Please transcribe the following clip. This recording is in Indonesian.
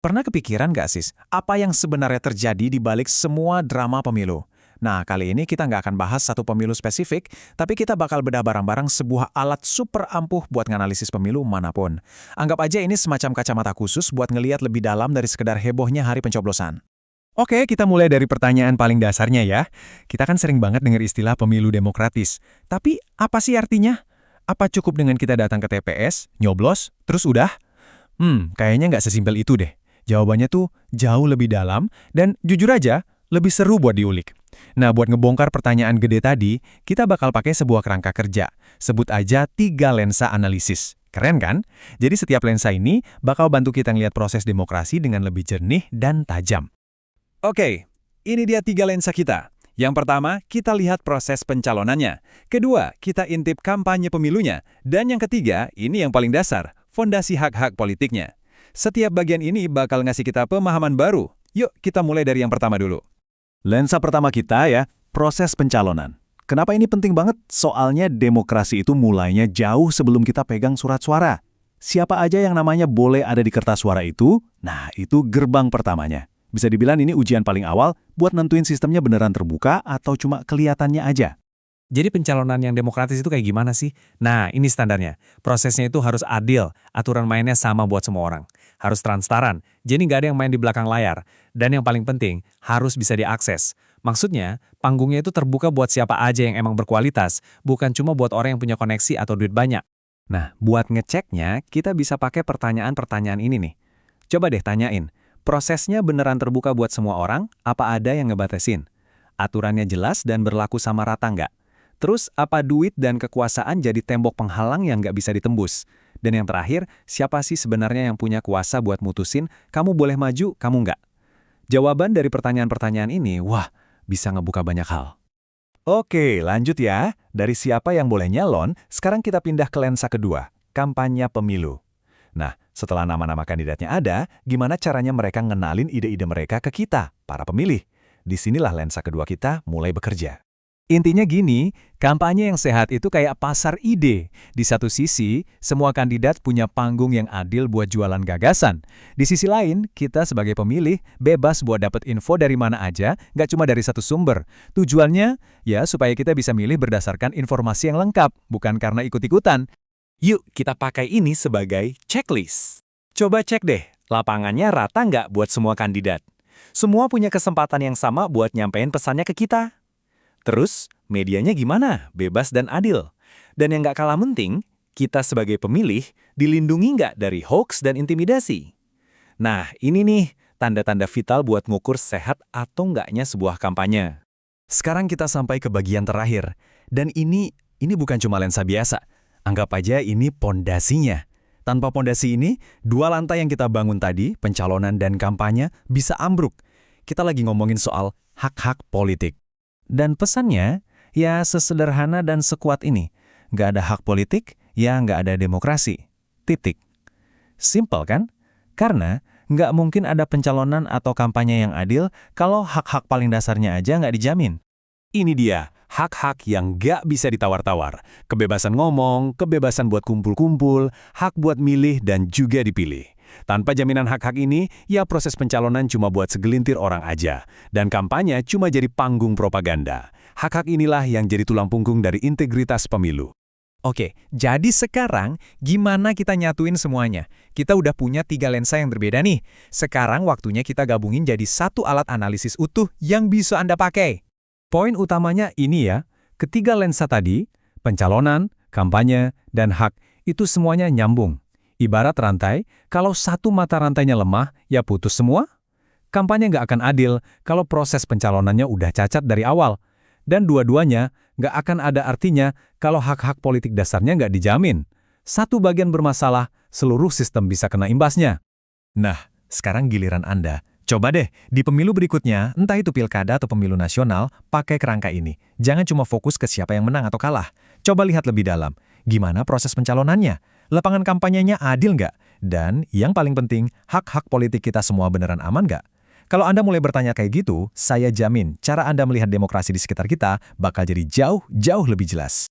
Pernah kepikiran nggak, Sis, apa yang sebenarnya terjadi di balik semua drama pemilu? Nah, kali ini kita nggak akan bahas satu pemilu spesifik, tapi kita bakal bedah bareng-bareng sebuah alat super ampuh buat nganalisis pemilu manapun. Anggap aja ini semacam kacamata khusus buat ngeliat lebih dalam dari sekedar hebohnya hari pencoblosan. Oke, kita mulai dari pertanyaan paling dasarnya ya. Kita kan sering banget dengar istilah pemilu demokratis. Tapi apa sih artinya? Apa cukup dengan kita datang ke TPS, nyoblos, terus udah? Kayaknya nggak sesimpel itu deh. Jawabannya tuh jauh lebih dalam dan jujur aja, lebih seru buat diulik. Nah, buat ngebongkar pertanyaan gede tadi, kita bakal pakai sebuah kerangka kerja. Sebut aja 3 lensa analisis. Keren kan? Jadi setiap lensa ini bakal bantu kita ngeliat proses demokrasi dengan lebih jernih dan tajam. Oke, ini dia 3 lensa kita. Yang pertama, kita lihat proses pencalonannya. Kedua, kita intip kampanye pemilunya. Dan yang ketiga, ini yang paling dasar, fondasi hak-hak politiknya. Setiap bagian ini bakal ngasih kita pemahaman baru. Yuk, kita mulai dari yang pertama dulu. Lensa pertama kita ya, proses pencalonan. Kenapa ini penting banget? Soalnya demokrasi itu mulainya jauh sebelum kita pegang surat suara. Siapa aja yang namanya boleh ada di kertas suara itu, nah itu gerbang pertamanya. Bisa dibilang ini ujian paling awal buat nentuin sistemnya beneran terbuka atau cuma kelihatannya aja. Jadi pencalonan yang demokratis itu kayak gimana sih? Nah, ini standarnya. Prosesnya itu harus adil, aturan mainnya sama buat semua orang. Harus transparan, jadi nggak ada yang main di belakang layar. Dan yang paling penting, harus bisa diakses. Maksudnya, panggungnya itu terbuka buat siapa aja yang emang berkualitas, bukan cuma buat orang yang punya koneksi atau duit banyak. Nah, buat ngeceknya, kita bisa pakai pertanyaan-pertanyaan ini nih. Coba deh tanyain, prosesnya beneran terbuka buat semua orang, apa ada yang ngebatasin? Aturannya jelas dan berlaku sama rata nggak? Terus, apa duit dan kekuasaan jadi tembok penghalang yang nggak bisa ditembus? Dan yang terakhir, siapa sih sebenarnya yang punya kuasa buat mutusin, kamu boleh maju, kamu nggak? Jawaban dari pertanyaan-pertanyaan ini, wah, bisa ngebuka banyak hal. Oke, lanjut ya. Dari siapa yang boleh nyalon, sekarang kita pindah ke lensa kedua, kampanye pemilu. Nah, setelah nama-nama kandidatnya ada, gimana caranya mereka ngenalin ide-ide mereka ke kita, para pemilih? Disinilah lensa kedua kita mulai bekerja. Intinya gini, kampanye yang sehat itu kayak pasar ide. Di satu sisi, semua kandidat punya panggung yang adil buat jualan gagasan. Di sisi lain, kita sebagai pemilih bebas buat dapat info dari mana aja, nggak cuma dari satu sumber. Tujuannya, ya supaya kita bisa milih berdasarkan informasi yang lengkap, bukan karena ikut-ikutan. Yuk, kita pakai ini sebagai checklist. Coba cek deh, lapangannya rata nggak buat semua kandidat? Semua punya kesempatan yang sama buat nyampein pesannya ke kita. Terus, medianya gimana? Bebas dan adil. Dan yang nggak kalah penting, kita sebagai pemilih dilindungi nggak dari hoax dan intimidasi? Nah, ini nih, tanda-tanda vital buat ngukur sehat atau nggaknya sebuah kampanye. Sekarang kita sampai ke bagian terakhir. Dan ini bukan cuma lensa biasa. Anggap aja ini pondasinya. Tanpa pondasi ini, 2 lantai yang kita bangun tadi, pencalonan dan kampanye, bisa ambruk. Kita lagi ngomongin soal hak-hak politik. Dan pesannya, ya sesederhana dan sekuat ini. Nggak ada hak politik, ya nggak ada demokrasi. Titik. Simpel kan? Karena nggak mungkin ada pencalonan atau kampanye yang adil kalau hak-hak paling dasarnya aja nggak dijamin. Ini dia, hak-hak yang nggak bisa ditawar-tawar. Kebebasan ngomong, kebebasan buat kumpul-kumpul, hak buat milih dan juga dipilih. Tanpa jaminan hak-hak ini, ya proses pencalonan cuma buat segelintir orang aja. Dan kampanye cuma jadi panggung propaganda. Hak-hak inilah yang jadi tulang punggung dari integritas pemilu. Oke, jadi sekarang gimana kita nyatuin semuanya? Kita udah punya 3 lensa yang berbeda nih. Sekarang waktunya kita gabungin jadi satu alat analisis utuh yang bisa Anda pakai. Poin utamanya ini ya, ketiga lensa tadi, pencalonan, kampanye, dan hak, itu semuanya nyambung. Ibarat rantai, kalau satu mata rantainya lemah, ya putus semua. Kampanye nggak akan adil kalau proses pencalonannya udah cacat dari awal. Dan dua-duanya nggak akan ada artinya kalau hak-hak politik dasarnya nggak dijamin. Satu bagian bermasalah, seluruh sistem bisa kena imbasnya. Nah, sekarang giliran Anda. Coba deh, di pemilu berikutnya, entah itu pilkada atau pemilu nasional, pakai kerangka ini. Jangan cuma fokus ke siapa yang menang atau kalah. Coba lihat lebih dalam. Gimana proses pencalonannya? Lapangan kampanyenya adil nggak? Dan yang paling penting, hak-hak politik kita semua beneran aman nggak? Kalau Anda mulai bertanya kayak gitu, saya jamin cara Anda melihat demokrasi di sekitar kita bakal jadi jauh lebih jelas.